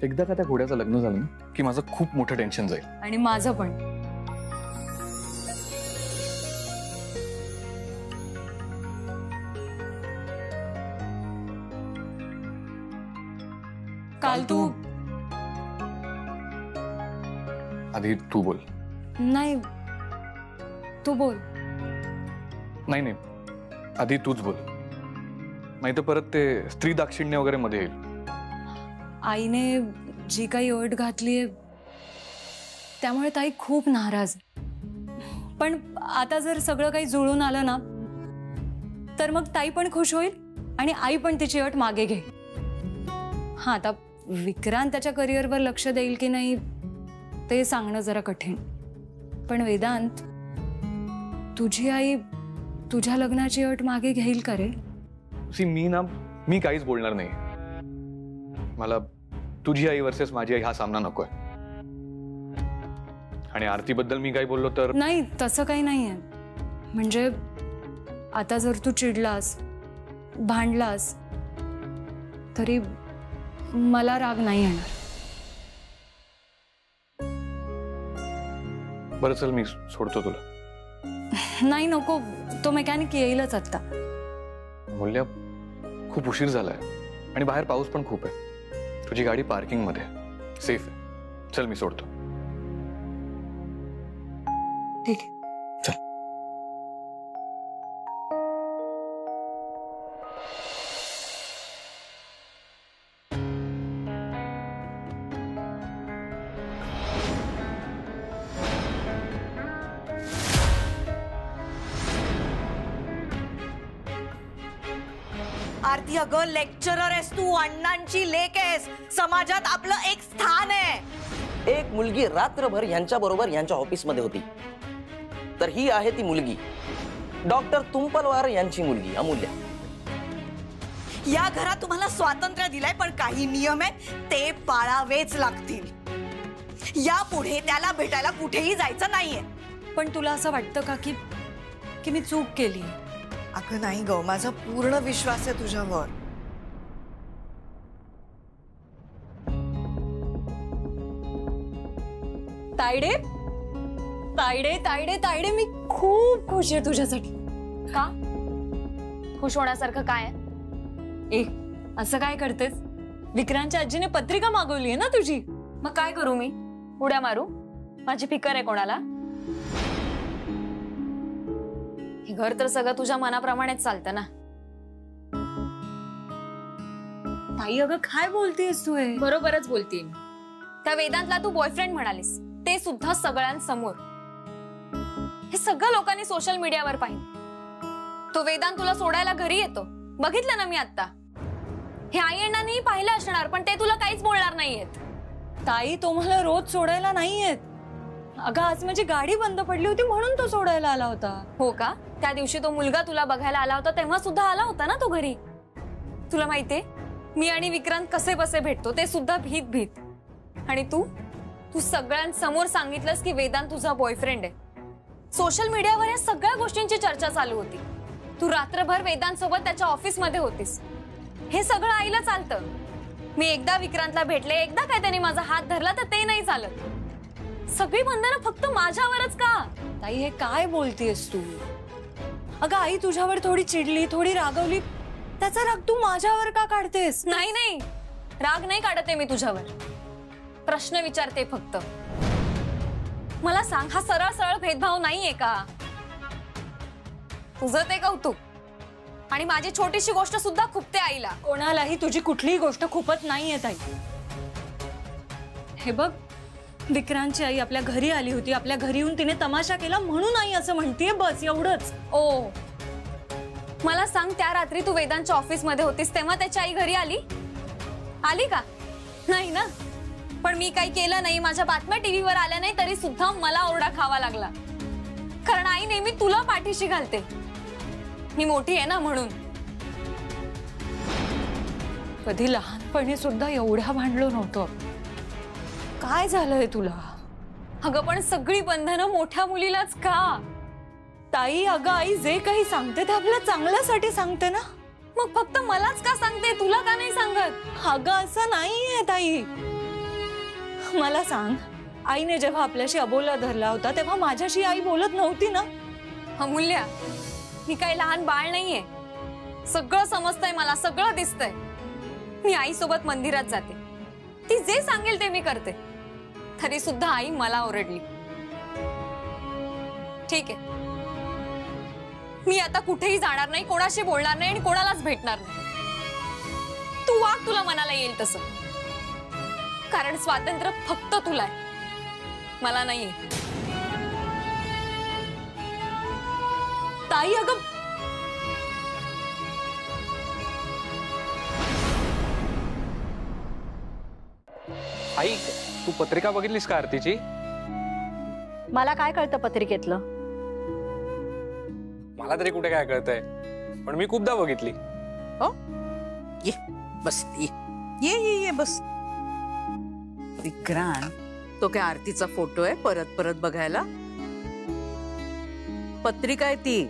एकदा का त्या घोड्याचं लग्न झालं ना की माझं खूप मोठं टेन्शन जाईल. आणि माझं पण. काल तू आधी तू बोल. नाही तू बोल. नाही नाही आधी तूच बोल, नाही तर परत ते स्त्री दाक्षिण्य वगैरे मध्ये येईल. आईने जी काही ओढ घातलीये त्यामुळे ताई खूप नाराज. पण आता जर सगळं काही जुळून आलं ना तर मग ताई पण खुश होईल आणि आई पण तिची अट मागे घेईल. हा आता विक्रांत त्याच्या करिअरवर लक्ष देईल की नाही ते सांगणं जरा कठीण. पण वेदांत, तुझी आई तुझ्या लग्नाची अट मागे घेईल का रे? मी काहीच बोलणार नाही. मला तुझी आई वर्सेस माझी आई हा सामना नकोय. आणि आरतीबद्दल मी काही बोललो तर नाही, तसं काही नाहीये. म्हणजे आता जर तू चिडलास, भांडलास तरी मला राग नाही येणार. बरं चल मी सोडतो तुला. नाही नको, तो मेकॅनिक येईलच आता. मूल्य खूप उशीर झालाय आणि बाहेर पाऊस पण खूप आहे. तुझी गाडी पार्किंग मध्ये सेफ आहे. चल मी सोडतो. ठीक आहे चल. आरती अगं लेक्चरर आहेस तू, अण्णांची लेक आहेस, समाजात आपलं एक स्थान आहे. एक मुलगी रात्रभर यांच्या बरोबर यांच्या ऑफिस मध्ये होती, तर ही आहे ती मुलगी डॉक्टर तुंपलवार यांची मुलगी अमूल्य. या घरात तुम्हाला स्वातंत्र्य दिलंय पण काही नियम आहेत ते पाळावेच लागतील. यापुढे त्याला भेटायला कुठेही जायचं नाहीये. पण तुला असं वाटतं का की मी चूक केली? अगं नाही ग, माझा पूर्ण विश्वास आहे तुझ्यावर. तायडे तायडे तायडे तायडे, मी खूप खुश आहे तुझ्यासाठी. का? खुश होण्यासारखं काय? असं काय करतेस? विक्रांतच्या आजीने पत्रिका मागवली आहे ना तुझी. मग काय करू मी? उड्या मारू? माझी फिकर आहे कोणाला? हे घर तर सगळं तुझ्या मनाप्रमाणेच चालतं ना. ताई अगं काय बोलतेस तू? बरोबरच बोलतीये. त्या वेदांतला तू बॉयफ्रेंड म्हणालीस, ते सुद्धा सगळ्यांसमोर. हे सगळं लोकांनी सोशल मीडियावर पाहिलं. तो वेदांत तुला सोडायला घरी येतो, बघितलं ना मी आता. हे आई अण्णांनी पाहिलं असणार पण ते तुला काहीच बोलणार नाहीयेत. ताई तो मला रोज सोडायला नाहीयेत. अगं आज माझी गाडी बंद पडली होती म्हणून तो सोडायला आला होता. हो का? त्या दिवशी तो मुलगा तुला बघायला आला होता तेव्हा सुद्धा आला होता ना तो घरी. तुला माहितीये मी आणि विक्रांत कसे बसे भेटतो ते सुद्धा भीत भीत. आणि तू सगळ्यांसमोर सांगितलंस की वेदांत तुझा बॉयफ्रेंड आहे. सोशल मीडियावर या सगळ्या गोष्टींची चर्चा चालू होती. तू रात्रभर वेदांत सोबत त्याच्या ऑफिस मध्ये होतीस. हे सगळं आईला चालतं. मी एकदा विक्रांतला भेटले, एकदा काय त्याने माझा हात धरला तर ते नाही चालत. सगळी बंधनं फक्त माझ्यावरच का? ताई हे काय बोलतेस तू? अगं आई तुझ्यावर थोडी चिडली, थोडी रागवली, त्याचा राग तू माझ्यावर का काढतेस? नाही नाही, राग नाही काढते मी तुझ्यावर. प्रश्न विचारते फक्त. मला सांग, हा सरळ सरळ भेदभाव नाहीये का? तुझं ते कौतुक आणि माझी छोटीशी गोष्ट सुद्धा खुपते आईला. कोणालाही तुझी कुठलीही गोष्ट खुपत नाहीये ताई. हे बघ, विक्रांतची आई आपल्या घरी आली होती, आपल्या घरी येऊन तिने तमाशा केला म्हणून आई असं म्हणतेय, बस एवढंच. ओ मला सांग, त्या रात्री तू वेदांतच्या ऑफिस मध्ये होतीस तेव्हा त्याची आई घरी आली का? नाही ना. पण मी काही केलं नाही, माझ्या बातम्या टीव्हीवर आल्या नाही तरी सुद्धा मला ओरडा खावा लागला. कारण आई नेहमी तुला पाठीशी घालते. मी मोठी आहे ना म्हणून. कधी लहानपणी सुद्धा एवढ्या भांडलो नव्हतो. काय झालंय तुला? अगं पण सगळी बंधनं मोठ्या मुलीलाच का? ताई अगं आई जे काही सांगते ते आपल्या चांगल्यासाठी सांगते ना. मग फक्त मलाच का सांगते, तुला का नाही सांगत? अगं असं नाहीये ताई. मला सांग, आईने जेव्हा आपल्याशी अबोला धरला होता तेव्हा माझ्याशी आई बोलत नव्हती ना? अमूल्या, मी काही लहान बाळ नाहीये. सगळं समजतंय मला, सगळं दिसतंय. मी आईसोबत मंदिरात जाते, ती जे सांगेल ते मी करते. तरी सुद्धा आई मला ओरडली. ठीक आहे, मी आता कुठेही जाणार नाही, कोणाशी बोलणार नाही आणि कोणालाच भेटणार नाही. तू वाग तुला मनाला येईल तसं, कारण स्वातंत्र्य फक्त तुला आहे, मला नाहीये. ताई अगं, आई, तू पत्रिका बघितलीस का आरतीची? मला काय कळतं पत्रिकेतलं? मला तरी कुठे काय कळतंय, पण मी खूपदा बघितली. हो, ये बस, ये ये ये ये बस. विक्रांत, तो काय आरतीचा फोटो आहे परत परत बघायला? पत्रिका आहे ती.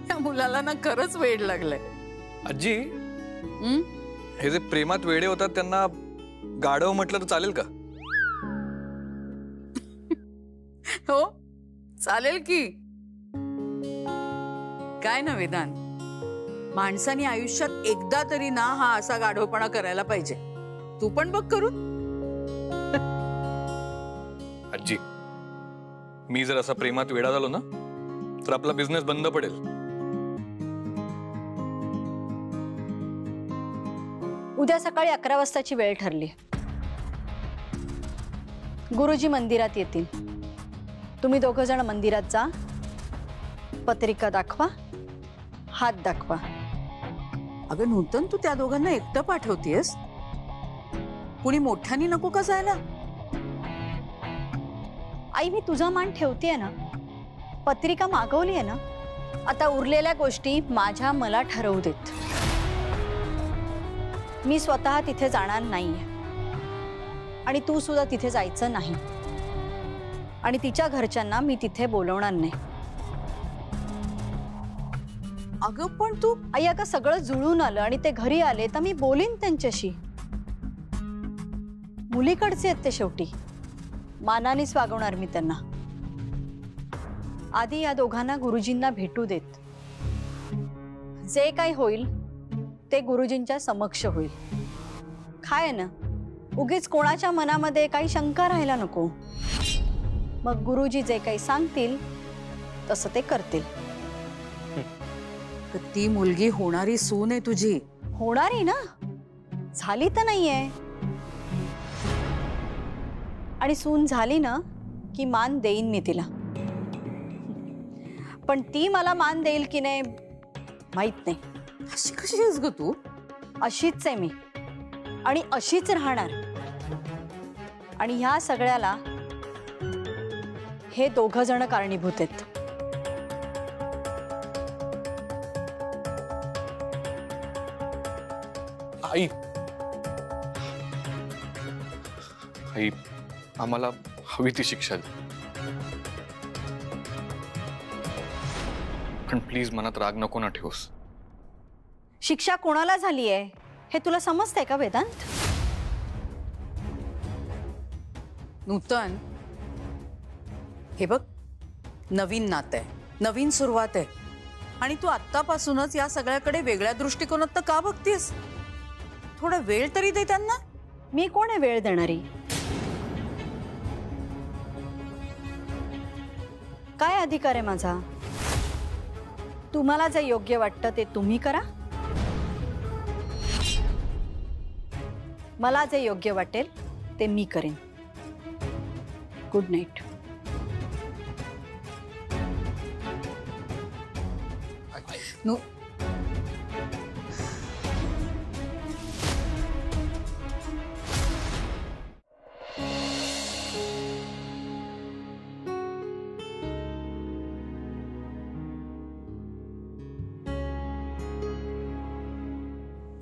त्या मुलाला ना खरंच वेड लागलंय. आजी, हं? हे जे प्रेमात वेडे होतात त्यांना गाढव म्हटलं तर चालेल का? हो, चालेल की. काय ना वेदांत, माणसाने आयुष्यात एकदा तरी ना हा असा गाढवपणा करायला पाहिजे. तू पण बघ करून. आजी, मी जर असा प्रेमात वेडा झालो ना तर आपला बिझनेस बंद पडेल. उद्या सकाळी 11 वाजताची वेळ ठरली. गुरुजी मंदिरात येतील. तुम्ही दोघं जण मंदिरात जा, पत्रिका दाखवा, हात दाखवा. अगं नूतन, तू त्या दोघांना एकटं पाठवतेस? कुणी मोठ्यानी नको का जायला? आई, मी तुझा मान ठेवतेय ना, पत्रिका मागवली आहे ना, आता उरलेल्या गोष्टी माझ्या मला ठरवू देत. मी स्वतः तिथे जाणार नाहीये आणि तू सुद्धा तिथे जायचं नाही आणि तिच्या घरच्यांना मी तिथे बोलवणार नाही. अगं पण तू, आई, अगं सगळं जुळून आलं आणि ते घरी आले तर मी बोलीन त्यांच्याशी. मुलीकडचे आहेत ते, शेवटी मानानेच वागवणार मी त्यांना. आधी या दोघांना गुरुजींना भेटू देत. जे काही होईल ते गुरुजींच्या समक्ष होईल. काय ना, उगीच कोणाच्या मनामध्ये काही शंका राहायला नको. मग गुरुजी जे काही सांगतील तसं ते करतील. ती मुलगी होणारी सून आहे तुझी. होणारी ना, झाली तर नाहीये. आणि सून झाली ना की मान देईन मी तिला. पण ती मला मान देईल की नाही माहित नाही. अशी कशी आहेस ग तू? अशीच आहे मी आणि अशीच राहणार. आणि ह्या सगळ्याला हे दोघं जण कारणीभूत आहेत. आई, आई, आम्हाला हवी ती शिक्षा दे, पण प्लीज मनात राग नको ना ठेवूस. शिक्षा कोणाला झाली आहे हे तुला समजतंय का वेदांत? नूतन, हे बघ, नवीन नातं आहे, नवीन सुरुवात आहे आणि तू आत्तापासूनच या सगळ्याकडे वेगळ्या दृष्टिकोनात का बघतेस? थोडा वेळ तरी दे त्यांना. मी कोण आहे वेळ देणारी? काय अधिकार आहे माझा? तुम्हाला जे योग्य वाटतं ते तुम्ही करा, मला जे योग्य वाटेल ते मी करेन. Good night. नु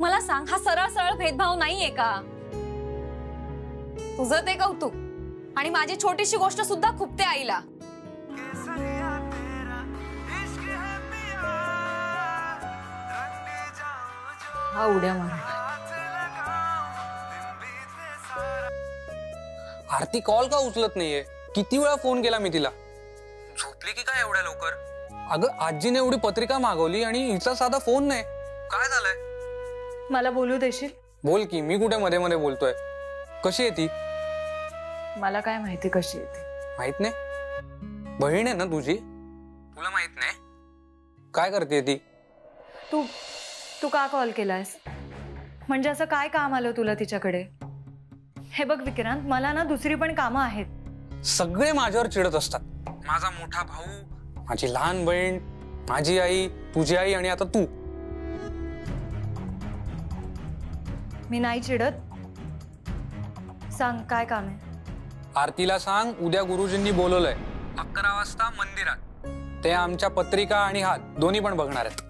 मला सांग, हा सरळ सरळ भेदभाव नाहीये का? तुझं ते कौतुक आणि माझी छोटीशी गोष्ट सुद्धा खुपते आईला. हा उड्या मारणार. आरती कॉल का उचलत नाहीये? किती वेळा फोन केला मी तिला. झोपली की काय एवढ्या लवकर? अगं आजीने एवढी पत्रिका मागवली आणि हिचा साधा फोन नाही. काय झालंय? मला बोलू देशील? बोल की, मी कुठे मध्ये मध्ये बोलतोय. कशी आहे ती? मला काय माहिती कशी येते. माहित नाही? बहीण आहे ना तुझी? तुला माहित नाही? काय करते ती? तू तू का कॉल केलायस? म्हणजे असं काय काम आलं तुला तिच्याकडे? हे बघ विक्रांत, मला ना दुसरी पण कामं आहेत. सगळे माझ्यावर चिडत असतात. माझा मोठा भाऊ, माझी लहान बहीण, माझी आई, तुझी आई आणि आता तू. मी नाही चिडत. सांग काय काम आहे? आरतीला सांग उद्या गुरुजींनी बोलवलंय 11 वाजता मंदिरात. ते आमच्या पत्रिका आणि हात दोन्ही पण बघणार आहेत.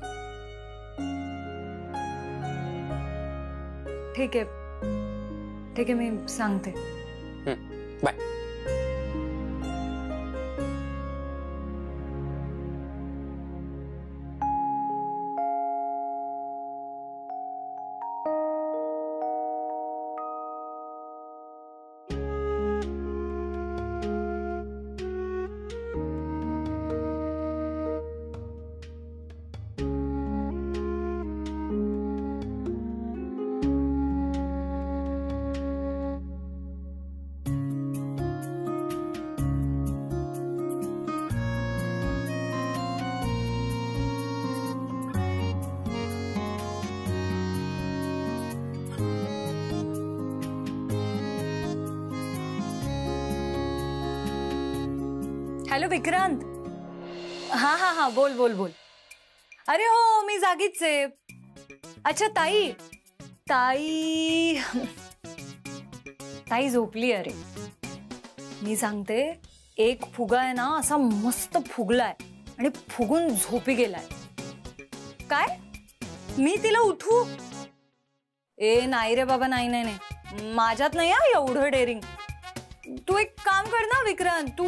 ठीक आहे ठीक आहे, मी सांगते. बाय. हॅलो विक्रांत. हा हा हा, बोल बोल बोल. अरे हो, मी जागीच आहे. अच्छा ताई ताई ताई झोपली. अरे मी सांगते, एक फुगा आहे ना असा मस्त फुगलाय आणि फुगून झोपी गेलाय. काय मी तिला उठू? ए नाही रे बाबा, नाही नाही नाही, माझ्यात नाही हा एवढं डेअरिंग. तू एक काम कर ना विक्रांत,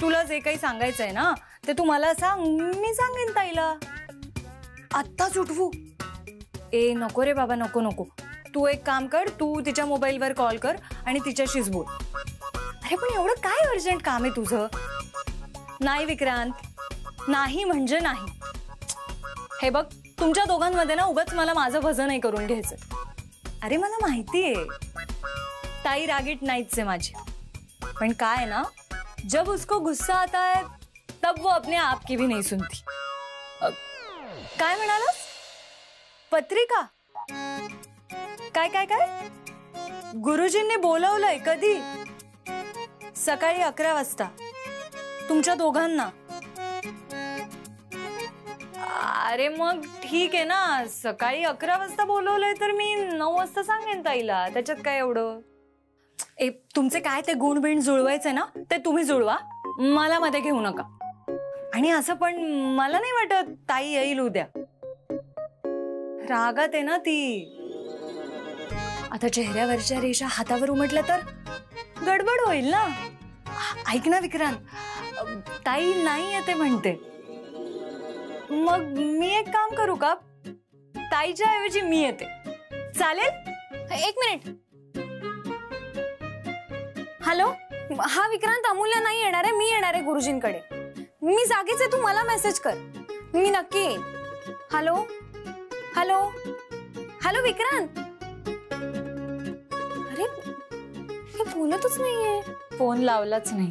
तुला जे काही सांगायचंय ना ते तू मला सांग, मी सांगेन ताईला. आत्ताच उठवू? ए नको रे बाबा, नको नको. तू एक काम कर, तू तिच्या मोबाईलवर कॉल कर आणि तिच्याशीच बोल. अरे पण एवढं काय अर्जंट काम आहे तुझं? नाही विक्रांत, नाही म्हणजे नाही. हे बघ, तुमच्या दोघांमध्ये ना उगाच मला माझं भजन नाही करून घ्यायचं. अरे मला माहितीये ताई रागीट नाहीच आहे माझी, पण काय ना, जब उसको गुस्सा आता है तब वो अपने आप की भी नहीं सुनती. काय म्हणालास? पत्रिका? काय काय काय? गुरुजींनी बोलवलंय कधी? सकाळी 11 वाजता तुमच्या दोघांना? अरे मग ठीक आहे ना, सकाळी 11 वाजता बोलवलंय तर मी 9 वाजता सांगेन ताईला. त्याच्यात काय एवढं? ए तुमचे काय ते गुणबिण जुळवायचे ना ते तुम्ही जुळवा, मला मध्ये घेऊ नका. आणि असं पण मला नाही वाटत ताई येईल उद्या. रागात आहे ना ती. आता चेहऱ्यावरच्या रेषा हातावर उमटल्या तर गडबड होईल ना. ऐक ना विक्रांत, ताई नाही येते म्हणते. मग मी एक काम करू का, ताईच्या ऐवजी मी येते, चालेल? 1 मिनिट. हॅलो, हा विक्रांत, अमूल्य नाही येणार आहे, मी येणार आहे गुरुजींकडे. मी जागीच आहे, तू मला मेसेज कर, मी नक्की येईन. Hello hello hello Vikrant. अरे हे बोलतच नाहीये. फोन लावलाच नाही.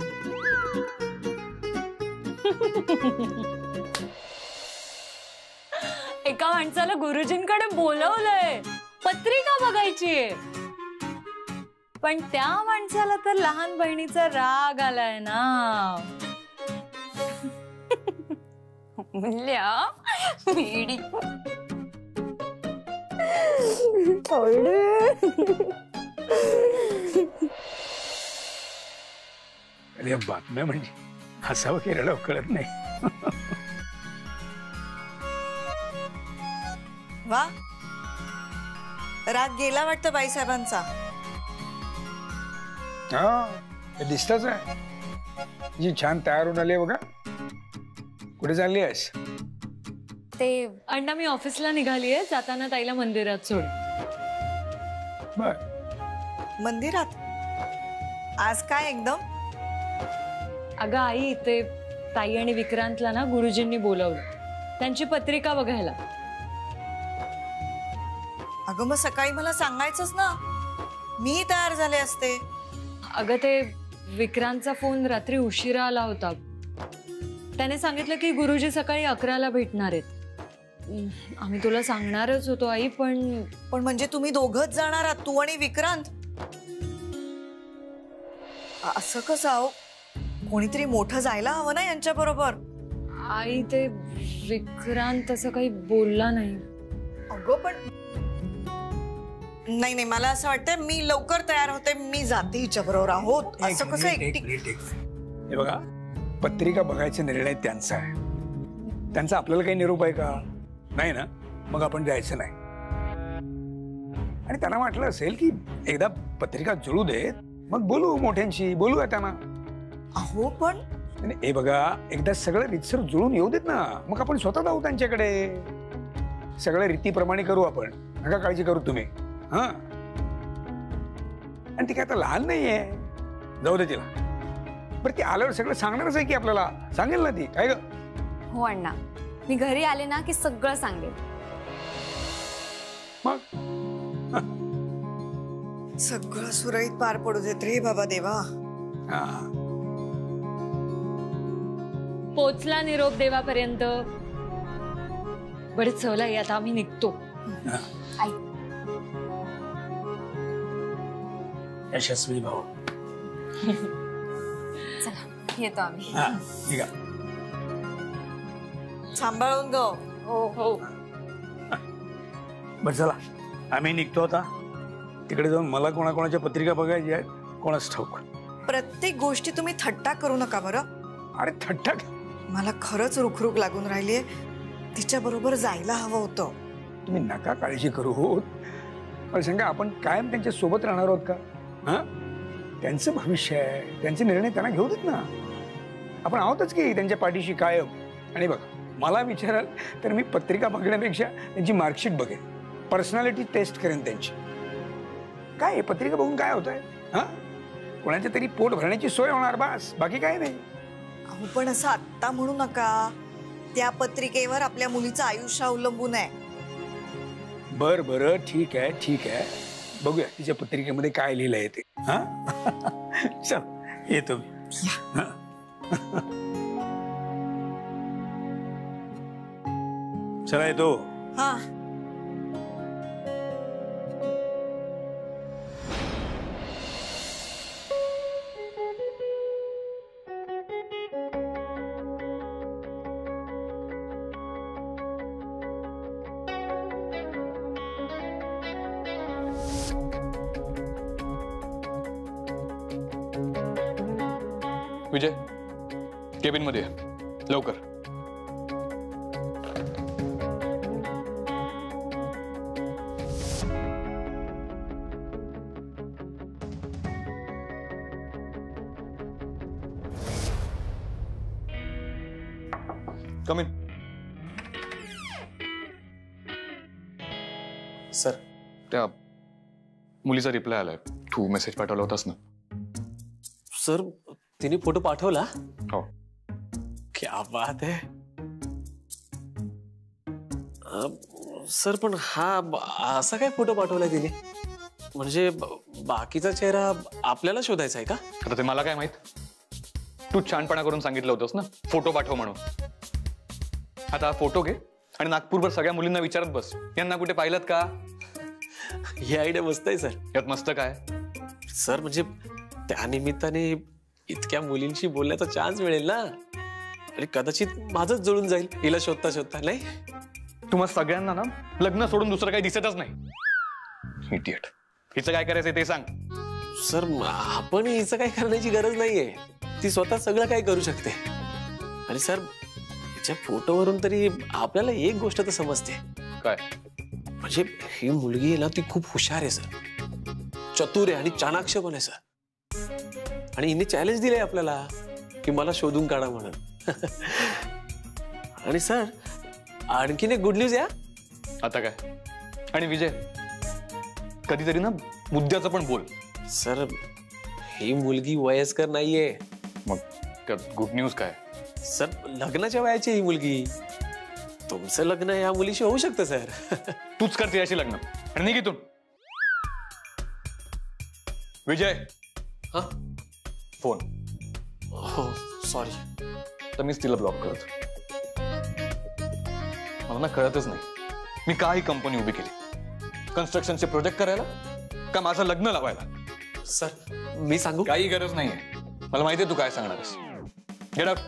एका माणसाला गुरुजींकडे बोलवलंय, पत्रिका बघायची. पण त्या माणसाला तर लहान बहिणीचा राग आलाय ना. अरे बातम्या म्हणजे हसावं की रडावं कळत नाही. वा, राग गेला वाटतं बाईसाहेबांचा. हा दिसतच आहे. जी छान तयार होऊन आली आहे बघा. कुठे चालली आहेस? ते अण्णा, मी ऑफिसला निघालीये, जाताना ताईला मंदिरात सोड. बर. मंदिरात? आज काय एकदम? अगं आई, ते ताई आणि विक्रांतला ना गुरुजींनी बोलावलं त्यांची पत्रिका बघायला. अगं मग सकाळी मला सांगायचंच ना, मी तयार झाले असते. अगं ते विक्रांतचा फोन रात्री उशिरा आला होता. त्याने सांगितलं की गुरुजी सकाळी 11ला भेटणार आहेत. आम्ही तुला सांगणारच होतो आई, पण म्हणजे तुम्ही दोघंच जाणार आहात, तू आणि विक्रांत? असं कसं आहो, कोणीतरी मोठं जायला हवं ना यांच्या बरोबर. आई ते विक्रांत असं काही बोलला नाही. अगं पण नाही, मला असं वाटतंय मी लवकर तयार होते, मी जाते हिच्या बरोबर. आहोत असं कसं एकटी? हे बघा, पत्रिका बघायचा निर्णय त्यांचा आहे. त्यांचा आपल्याला काही निरोप आहे का? नाही ना, मग आपण जायचं नाही. आणि त्यांना वाटलं असेल की एकदा पत्रिका जुळू देत, मग बोलू मोठ्यांशी, बोलूया त्यांना. अहो पण हे बघा, एकदा सगळं रीतसर जुळून येऊ देत ना, मग आपण स्वतः जाऊ त्यांच्याकडे. सगळं रीतीप्रमाणे करू आपण, नका काळजी करू तुम्ही. हा, आणि ती काय आता लहान नाहीये, जाऊ दे तिला. बरं, ती आल्यावर सगळं सांगणारच आहे की आपल्याला, सांगेल ना ती, काय ग? हो अण्णा, मी घरी आले ना की सगळं सांगेल. मग सगळं सुरळीत पार पडू देत रे बाबा देवा. हा, पोचला निरोप देवापर्यंत. बरेच सवला, आता आम्ही निघतो. आई, यशस्वी भाऊ. चला येतो आम्ही. हा, ठीक आहे. सांभाळून गो. हो. बरं चला, आम्ही निघतो आता. तिकडे जाऊन मला कोणाकोणाच्या पत्रिका बघायची आहेत, कोणाच ठाऊक. प्रत्येक गोष्टी तुम्ही थट्टा करू नका बरं. अरे थट्टा, मला खरंच रुखरुख लागून राहिलीये, तिच्या बरोबर जायला हवं होतं. तुम्ही नका काळजी करू. मला सांगा, आपण कायम त्यांच्या सोबत राहणार आहोत का? हा, त्यांचं भविष्य आहे, त्यांचे निर्णय त्यांना घेऊ देत ना. आपण आहोतच की त्यांच्या पाठीशी कायम. आणि बघा, मला विचाराल तर मी पत्रिका बघण्यापेक्षा त्यांची मार्कशीट बघेन, पर्सनॅलिटी टेस्ट करेन त्यांची. काय आहे, पत्रिका बघून काय होत आहे? हा, कोणाच्या तरी पोट भरण्याची सोय होणार, बस, बाकी काय नाही. अहो पण असं आत्ता म्हणू नका, त्या पत्रिकेवर आपल्या मुलीचं आयुष्य अवलंबून आहे. बरं, ठीक आहे, बघूया तिच्या पत्रिकेमध्ये काय लिहिलंय ते. हा, चल येतो मी. चला येतो. हा, विजय, केबिन मध्ये ये. लवकर. कम इन. सर, त्या मुलीचा रिप्लाय आलाय. तू मेसेज पाठवला होतास ना? सर, तिने फोटो पाठवला. हो. क्या बात है. सर, पण हा असा काय फोटो पाठवलाय तिने? म्हणजे बाकीचा चेहरा आपल्याला शोधायचा आहे का? आता ते मला काय माहित. तू छानपणा करून सांगितलं होतंस ना फोटो पाठव म्हणून. आता फोटो घे आणि नागपूरभर सगळ्या मुलींना विचारत बस, यांना कुठे पाहिलं का? ही आयडिया मस्त आहे सर. यात मस्त काय? सर, म्हणजे त्या निमित्ताने इतक्या मुलींशी बोलण्याचा चान्स मिळेल ना, आणि कदाचित माझंच जुळून जाईल हिला शोधता शोधता. नाही, तुम्हाला सगळ्यांना ना लग्न सोडून दुसरं काही दिसतच नाही. इडियट. हिचं काय करायचंय ते सांग. सर, आपण हिचं काय करण्याची गरज नाहीये. ती स्वतः सगळं काय करू शकते. आणि सर, हिच्या फोटोवरून तरी आपल्याला एक गोष्ट तर समजते. काय? म्हणजे ही मुलगी आहे ना, ती खूप हुशार आहे सर, चतुर आहे आणि चाणाक्ष पण आहे सर. आणि हिने चॅलेंज दिलंय आपल्याला की मला शोधून काढा म्हणून. आणि सर, आणखीन एक गुड न्यूज आहे. आता काय? आणि विजय, कधीतरी ना मुद्द्याचं पण बोल. सर, ही मुलगी वयस्कर नाहीये मग त्यात गुड न्यूज काय? सर. लग्नाच्या वयाची ही मुलगी. तुमचं लग्न या मुलीशी होऊ शकतं सर. तूच करते याशी लग्न आणि निघ इथून. विजय, हा? फोन. हो सॉरी. तर मीच तिला ब्लॉक करत. मला ना कळतच नाही मी का ही कंपनी उभी केली. कन्स्ट्रक्शनचे प्रोजेक्ट करायला का माझं लग्न लावायला? सर मी सांगू? काही गरज नाहीये. मला माहितीये तू काय सांगणारस. Get out.